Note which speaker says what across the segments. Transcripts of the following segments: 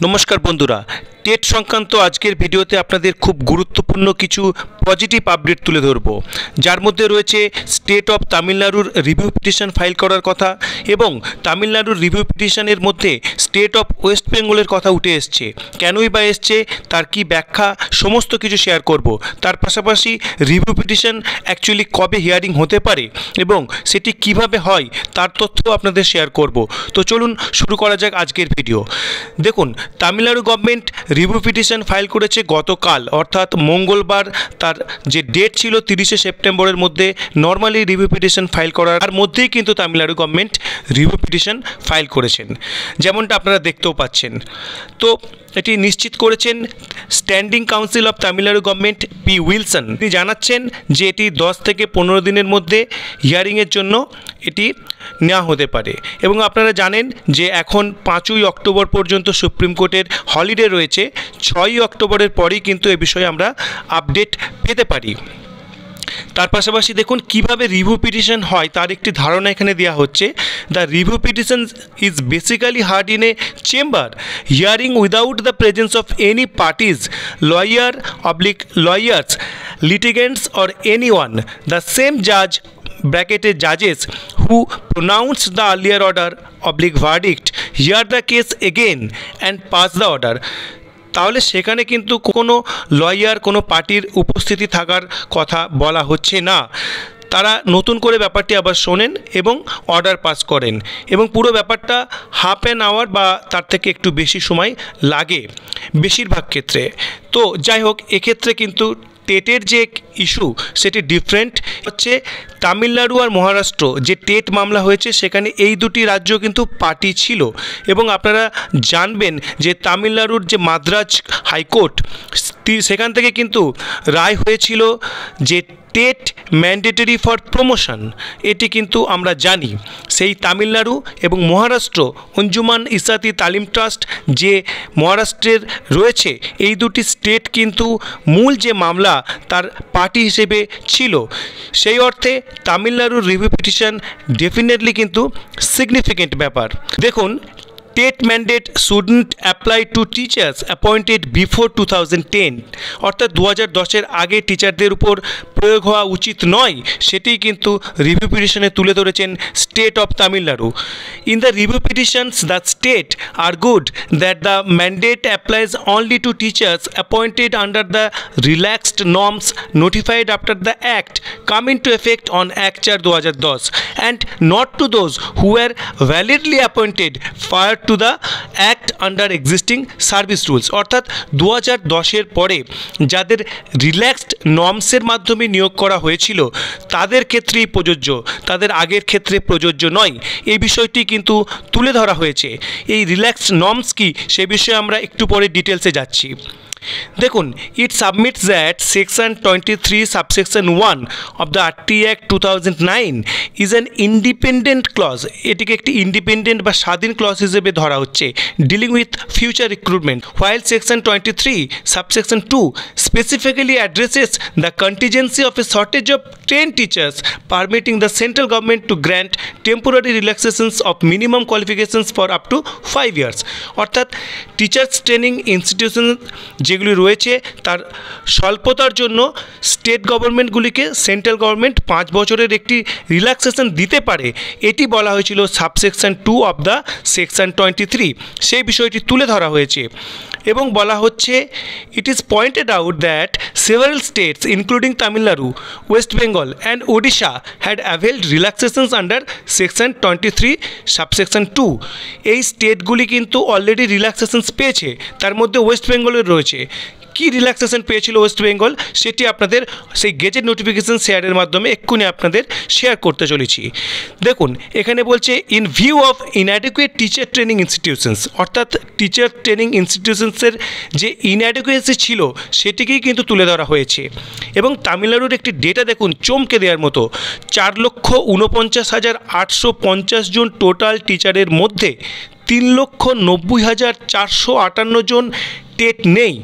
Speaker 1: নমস্কার বন্ধুরা, টেট সংক্রান্ত আজকের ভিডিওতে আপনাদের খুব গুরুত্বপূর্ণ কিছু পজিটিভ আপডেট তুলে ধরব, যার মধ্যে রয়েছে স্টেট অফ তামিলনাড়ুর রিভিউ পিটিশন ফাইল করার কথা এবং তামিলনাড়ুর রিভিউ পিটিশনের মধ্যে স্টেট অফ ওয়েস্ট বেঙ্গলের কথা উঠে এসছে। কেনই বা এসছে, তার কি ব্যাখ্যা, সমস্ত কিছু শেয়ার করব। তার পাশাপাশি রিভিউ পিটিশন অ্যাকচুয়ালি কবে হিয়ারিং হতে পারে এবং সেটি কিভাবে হয় তার তথ্য আপনাদের শেয়ার করব। তো চলুন শুরু করা যাক আজকের ভিডিও। দেখুন, Tamil Nadu government review petition file করেছে গতকাল, অর্থাৎ মঙ্গলবার। তার যে ডেট ছিল 30শে সেপ্টেম্বরের মধ্যে নর্মালি রিভিউ পিটিশন ফাইল করার, তার মধ্যেই কিন্তু Tamil Nadu government review petition file করেছেন, যেমনটা আপনারা দেখতেও পাচ্ছেন। তো এটি নিশ্চিত করেছেন standing council of Tamil Nadu government P Wilson. তিনি জানাচ্ছেন যে এটি 10 থেকে 15 দিনের মধ্যে হিয়ারিংয়ের জন্য এটি নেওয়া হতে পারে। এবং আপনারা জানেন যে এখন 5ই অক্টোবর পর্যন্ত সুপ্রিম কোর্টের হলিডে রয়েছে। 6ই অক্টোবরের পরেই কিন্তু এ বিষয়ে আমরা আপডেট পেতে পারি। তার পাশাপাশি দেখুন কিভাবে রিভিউ পিটিশন হয় তার একটি ধারণা এখানে দেওয়া হচ্ছে। The review petition is basically hard in a chamber hearing without the presence of any parties, lawyers, litigants or anyone. The same judge bracketed judges who pronounced the earlier order verdict hear the case again and pass the order. তাহলে সেখানে কিন্তু কোনো lawyer, কোনো পার্টির উপস্থিতি থাকার কথা বলা হচ্ছে না। তারা নতুন করে ব্যাপারটি আবার শোনেন এবং অর্ডার পাস করেন, এবং পুরো ব্যাপারটা হাফ অ্যান আওয়ার বা তার থেকে একটু বেশি সময় লাগে বেশিরভাগ ক্ষেত্রে। তো যাই হোক, এক্ষেত্রে কিন্তু টেটের যে ইস্যু সেটি ডিফারেন্ট হচ্ছে। তামিলনাড়ু আর মহারাষ্ট্র যে টেট মামলা হয়েছে সেখানে এই দুটি রাজ্য কিন্তু পার্টি ছিল, এবং আপনারা জানবেন যে তামিলনাড়ুর যে মাদ্রাজ হাইকোর্ট, সেখান থেকে কিন্তু রায় হয়েছিল যে টেট ম্যান্ডেটরি ফর প্রমোশন। এটি কিন্তু আমরা জানি। সেই তামিলনাড়ু এবং মহারাষ্ট্র অঞ্জুমান ইসাতি তালিম ট্রাস্ট যে মহারাষ্ট্রের রয়েছে, এই দুটি স্টেট কিন্তু মূল যে মামলা তার পার্টি হিসেবে ছিল। সেই অর্থে তামিলনাড়ুর রিভিউ পিটিশন ডেফিনেটলি কিন্তু সিগনিফিকেন্ট ব্যাপার। দেখুন, TET mandate shouldn't apply to teachers appointed before 2010, অর্থাৎ 2010-এর আগে টিচারদের উপর প্রয়োগ হওয়া উচিত নয়, সেটিই কিন্তু রিভিউ পিটিশনে তুলে ধরেছেন state of Tamil Nadu. In the review petitions the state argued that the mandate applies only to teachers appointed under the relaxed norms notified after the act come into effect on Act 4/2010 and not to those who were validly appointed prior to the act under existing service rules। অর্থাৎ 2010-এর পরে যাদের relaxed নর্মসের মাধ্যমে নিয়োগ করা হয়েছিল তাদের ক্ষেত্রেই প্রযোজ্য, তাদের আগের ক্ষেত্রে প্রযোজ্য নয়। এই বিষয়টি কিন্তু তুলে ধরা হয়েছে। এই রিল্যাক্সড নর্মস কি, সে বিষয়ে আমরা একটু পরে ডিটেলসে যাচ্ছি। দেখুন, it submits that section 23 subsection 1 of the RT act 2009 is an independent clause. এটিকে একটি ইন্ডিপেন্ডেন্ট বা স্বাধীন ক্লজ হিসেবে ধরা হচ্ছে, dealing with future recruitment, while section 23 subsection 2 specifically addresses the contingency of a shortage of trained teachers, permitting the central government to grant temporary relaxations of minimum qualifications for up to 5 years। অর্থাৎ teachers training institution যেগুলি রয়েছে তার স্বল্পতার জন্য state গভর্নমেন্টগুলিকে central government 5 বছরের একটি relaxation দিতে পারে, এটি বলা হয়েছিল সাবসেকশন 2 অফ দ্য সেকশন 23। সেই বিষয়টি তুলে ধরা হয়েছে এবং বলা হচ্ছে, it is pointed out that several states including Tamil Nadu, West Bengal and Odisha had availed relaxations under section 23 subsection 2। এই স্টেটগুলি কিন্তু অলরেডি রিল্যাক্সেশনস পেয়েছে, তার মধ্যে ওয়েস্ট বেঙ্গলের রয়েছে। কি রিল্যাক্সেশন পেয়েছিল ওয়েস্ট বেঙ্গল, সেটি আপনাদের সেই গেজেট নোটিফিকেশন শেয়ারের মাধ্যমে এক্ষুনি আপনাদের শেয়ার করতে চলেছি। দেখুন, এখানে বলছে in view of inadequate teacher training institutions, অর্থাৎ টিচার ট্রেনিং ইনস্টিটিউশনসের যে ইনঅ্যাডিকুয়েসি ছিল সেটিকেই কিন্তু তুলে ধরা হয়েছে। এবং তামিলনাড়ুর একটি ডেটা দেখুন, চমকে দেওয়ার মতো। 4,49,850 জন টোটাল টিচারের মধ্যে 3,90,458 জন টেট নেই।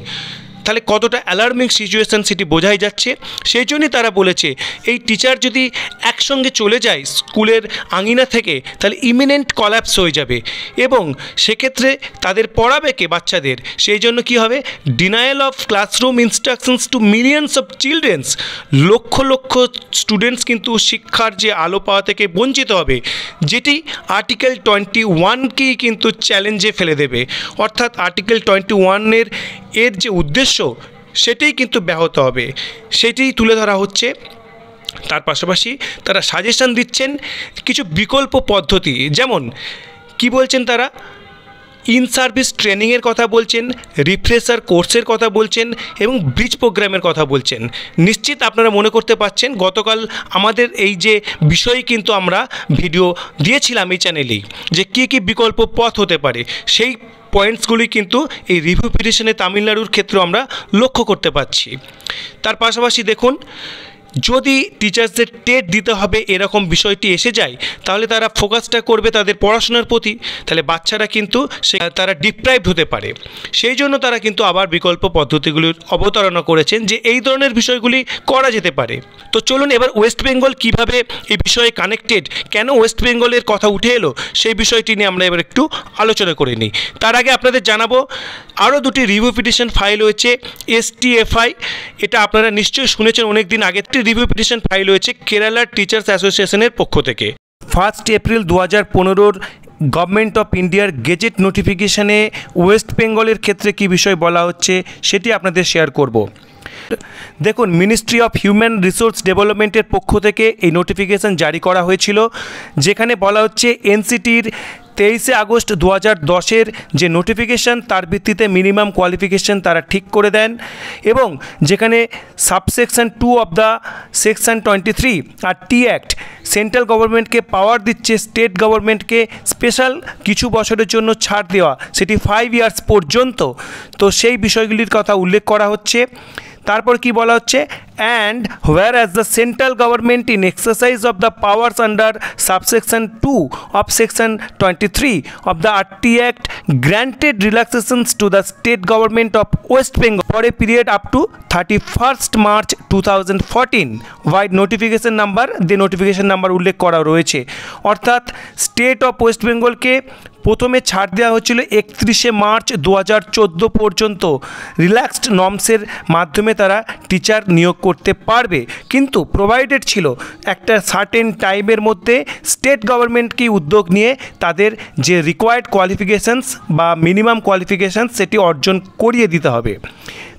Speaker 1: তাহলে কতটা অ্যালার্মিং সিচুয়েশান সেটি বোঝাই যাচ্ছে। সেই জন্যই তারা বলেছে এই টিচার যদি একসঙ্গে চলে যায় স্কুলের আঙিনা থেকে তাহলে ইমিনেন্ট কলাপস হয়ে যাবে এবং সেক্ষেত্রে তাদের পড়াবে কে বাচ্চাদের, সেই জন্য কি হবে, denial of classroom instructions to millions of childrens, lakh lakh students কিন্তু শিক্ষার যে আলো পাওয়া থেকে বঞ্চিত হবে, যেটি আর্টিকেল 21কেই কিন্তু চ্যালেঞ্জে ফেলে দেবে। অর্থাৎ আর্টিকেল 21 এর যে উদ্দেশ্য সেটাই কিন্তু ব্যাহত হবে, সেটিই তুলে ধরা হচ্ছে। তার পাশাপাশি তারা সাজেশন দিচ্ছেন কিছু বিকল্প পদ্ধতি, যেমন কি বলছেন তারা, ইন সার্ভিস ট্রেনিংয়ের কথা বলছেন, রিফ্রেশার কোর্সের কথা বলছেন এবং ব্রিজ প্রোগ্রামের কথা বলছেন। নিশ্চিত আপনারা মনে করতে পারছেন গতকাল আমাদের এই যে বিষয়ে কিন্তু আমরা ভিডিও দিয়েছিলাম এই চ্যানেলেই, যে কী কী বিকল্প পথ হতে পারে, সেই পয়েন্টসগুলি কিন্তু এই রিভিউ পিটিশনে তামিলনাড়ুর ক্ষেত্রে আমরা লক্ষ্য করতে পারছি। তার পাশাপাশি দেখুন, যদি টিচার্সদের টেট দিতে হবে এরকম বিষয়টি এসে যায় তাহলে তারা ফোকাসটা করবে তাদের পড়াশোনার প্রতি, তাহলে বাচ্চারা কিন্তু তারা ডিপ্রাইভড হতে পারে। সেই জন্য তারা কিন্তু আবার বিকল্প পদ্ধতিগুলির অবতারণা করেছেন যে এই ধরনের বিষয়গুলি করা যেতে পারে। তো চলুন এবার ওয়েস্ট বেঙ্গল কীভাবে এই বিষয়ে কানেক্টেড, কেন ওয়েস্ট বেঙ্গলের কথা উঠে এলো সেই বিষয়টি নিয়ে আমরা এবার একটু আলোচনা করে নিই। তার আগে আপনাদের জানাবো আরও দুটি রিভিউ পিটিশন ফাইল হয়েছে STFI, এটা আপনারা নিশ্চয়ই শুনেছেন অনেক দিন আগে। রিভিউ পিটিশন ফাইল হয়েছে কেরালার টিচার্স অ্যাসোসিয়েশনের পক্ষ থেকে। 1 এপ্রিল 2015 গভর্নমেন্ট অফ ইন্ডিয়ার গেজেট নোটিফিকেশনে ওয়েস্ট বেঙ্গলের ক্ষেত্রে কী বিষয় বলা হচ্ছে সেটি আপনাদের শেয়ার করব। দেখুন, মিনিস্ট্রি অফ হিউম্যান রিসোর্স ডেভেলপমেন্টের পক্ষ থেকে এই নোটিফিকেশন জারি করা হয়েছিল, যেখানে বলা হচ্ছে এনসিটির 23 আগস্ট 2010 যে নোটিফিকেশান তার ভিত্তিতে মিনিমাম কোয়ালিফিকেশান তারা ঠিক করে দেন এবং যেখানে subsection 2 of the section 23 R T act central গভর্নমেন্টকে পাওয়ার দিচ্ছে স্টেট গভর্নমেন্টকে স্পেশাল কিছু বছরের জন্য ছাড় দেওয়া, সেটি 5 ইয়ার্স পর্যন্ত। তো সেই বিষয়গুলির কথা উল্লেখ করা হচ্ছে। তারপর কি বলা হচ্ছে, and where as the central government in exercise of the powers under subsection 2 of section 23 of the RT act granted relaxations to the state government of West Bengal for a period up to 31 March 2014 vide notification number notification number উল্লেখ করা রয়েছে। অর্থাৎ state of West বেঙ্গলকে প্রথমে ছাড় দেওয়া হচ্ছিল 31 March 2014 পর্যন্ত relaxed নর্মসের মাধ্যমে তারা টিচার নিয়োগ করতে পারবে, কিন্তু প্রোভাইডেড ছিল একটা সার্টেন টাইমের মধ্যে স্টেট গভর্নমেন্টকে উদ্যোগ নিয়ে তাদের যে রিকোয়ার্ড কোয়ালিফিকেশানস বা মিনিমাম কোয়ালিফিকেশানস সেটি অর্জন করিয়ে দিতে হবে।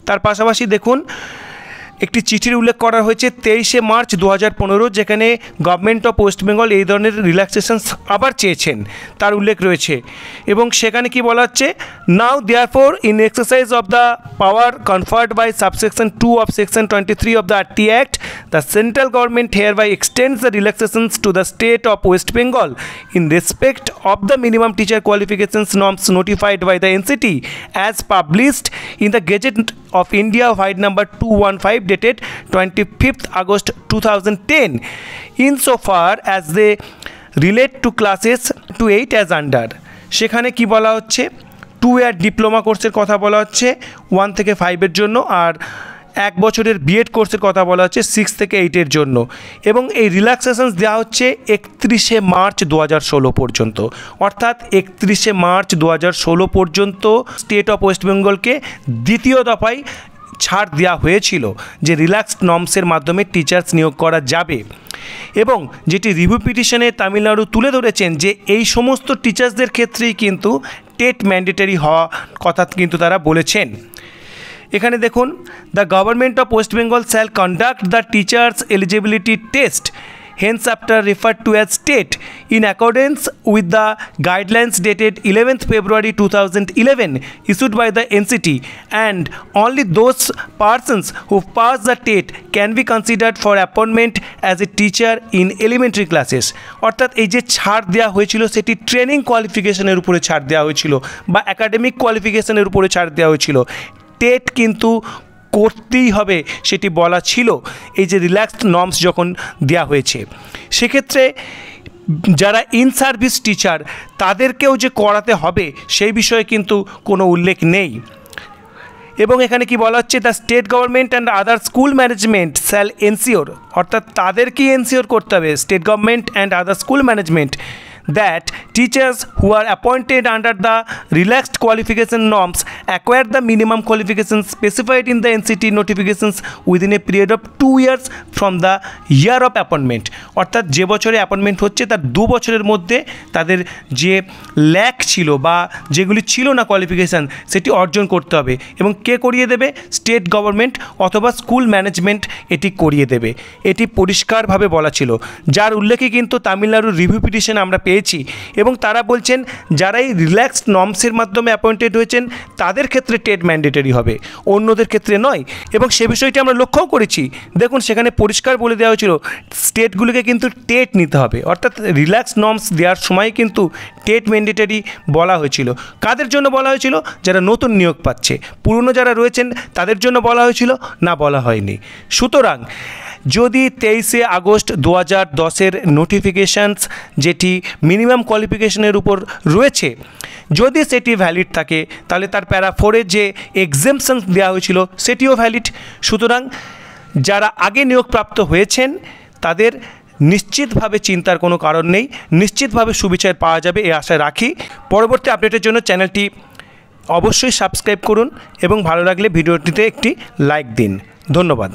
Speaker 1: তার পাশাপাশি দেখুন, একটি চিঠির উল্লেখ করা হয়েছে 23 মার্চ 2015, যেখানে গভর্নমেন্ট অফ ওয়েস্ট বেঙ্গল এই ধরনের রিল্যাক্সেশনস আবার চেয়েছেন, তার উল্লেখ রয়েছে এবং সেখানে কি বলা হচ্ছে, now therefore in exercise of the power conferred by subsection 2 of section 23 of the RT act the central government hereby extends the relaxations to the state of West Bengal in respect of the minimum teacher qualifications norms notified by the NCT as published in the gazette of India File number 215 dated 25th August 2010 insofar as they relate to classes 2-8 as under। সেখানে কি বলা হচ্ছে, 2 year diploma কোর্সের কথা বলা হচ্ছে 1 থেকে 5-এর জন্য, আর 1 বছরের বিএড কোর্সের কথা বলা হচ্ছে 6 থেকে 8-এর জন্য, এবং এই রিল্যাক্সেশনস দেওয়া হচ্ছে 31 মার্চ 2016 পর্যন্ত। অর্থাৎ 31 মার্চ 2016 পর্যন্ত স্টেট অফ ওয়েস্ট বেঙ্গলকে দ্বিতীয় দফায় ছাড় দেওয়া হয়েছিল যে রিল্যাক্সড নর্মসের মাধ্যমে টিচার্স নিয়োগ করা যাবে, এবং যেটি রিভিউ পিটিশনে তামিলনাড়ু তুলে ধরেছেন যে এই সমস্ত টিচার্সদের ক্ষেত্রেই কিন্তু টেট ম্যান্ডেটরি হওয়া কথা কিন্তু তারা বলেছেন। এখানে দেখুন, the government of West Bengal shall conduct the teachers eligibility test hence after referred to as state in accordance with the guidelines dated 11th February 2011 issued by the NCT, and only those persons who pass the TET can be considered for appointment as a teacher in elementary classes। অর্থাৎ এই যে ছাড় দেওয়া হয়েছিল সেটি training কোয়ালিফিকেশনের উপরে ছাড় দেওয়া হয়েছিল বা একাডেমিক কোয়ালিফিকেশনের উপরে ছাড় দেওয়া হয়েছিল, টেট কিন্তু করতেই হবে সেটি বলা ছিল এই যে রিল্যাক্সড নর্মস যখন দেওয়া হয়েছে। সেক্ষেত্রে যারা ইন সার্ভিস টিচার তাদেরকেও যে করাতে হবে সেই বিষয়ে কিন্তু কোনো উল্লেখ নেই। এবং এখানে কি বলা হচ্ছে, the state government and other school management shall ensure, অর্থাৎ তাদেরকেই এনসিওর করতে হবে, state government and other school management, that teachers who are appointed under the relaxed qualification norms acquire the minimum qualifications specified in the NCT notifications within a period of 2 years from the year of appointment। অর্থাৎ যে বছরে appointment হচ্ছে তার 2 বছরের মধ্যে তাদের যে lack ছিল বা যেগুলি ছিল না কোয়ালিফিকেশান সেটি অর্জন করতে হবে। এবং কে করিয়ে দেবে? স্টেট গভর্নমেন্ট অথবা স্কুল ম্যানেজমেন্ট এটি করিয়ে দেবে। এটি পরিষ্কারভাবে বলা ছিল, যার উল্লেখে কিন্তু তামিলনাড়ুর রিভিউ পিটিশন আমরা পেয়েছি। এবং তারা বলছেন যারা এই রিল্যাক্সড নর্মসের মাধ্যমে অ্যাপয়েন্টেড হয়েছেন তাদের ক্ষেত্রে টেট ম্যান্ডেটরি হবে, অন্যদের ক্ষেত্রে নয়। এবং সে বিষয়টি আমরা লক্ষ্যও করেছি, দেখুন সেখানে পরিষ্কার বলে দেওয়া হয়েছিল স্টেটগুলিকে কিন্তু টেট নিতে হবে, অর্থাৎ রিল্যাক্স নর্মস দেওয়ার সময় কিন্তু টেট ম্যান্ডেটরি বলা হয়েছিল। কাদের জন্য বলা হয়েছিল? যারা নতুন নিয়োগ পাচ্ছে। পুরনো যারা রয়েছেন তাদের জন্য বলা হয়েছিল না, বলা হয়নি। সুতরাং যদি 23শে আগস্ট 2010-এর নোটিফিকেশানস যেটি মিনিমাম কোয়ালিফিকেশনের উপর রয়েছে যদি সেটি ভ্যালিড থাকে তাহলে তার প্যারা 4-এ যে এক্সেমশন দেওয়া হয়েছিল সেটিও ভ্যালিড। সুতরাং যারা আগে নিয়োগপ্রাপ্ত হয়েছেন তাদের নিশ্চিতভাবে চিন্তার কোনো কারণ নেই, নিশ্চিতভাবে সুবিচার পাওয়া যাবে এই আশা রাখি। পরবর্তী আপডেটের জন্য চ্যানেলটি অবশ্যই সাবস্ক্রাইব করুন এবং ভালো লাগলে ভিডিওটিতে একটি লাইক দিন। ধন্যবাদ।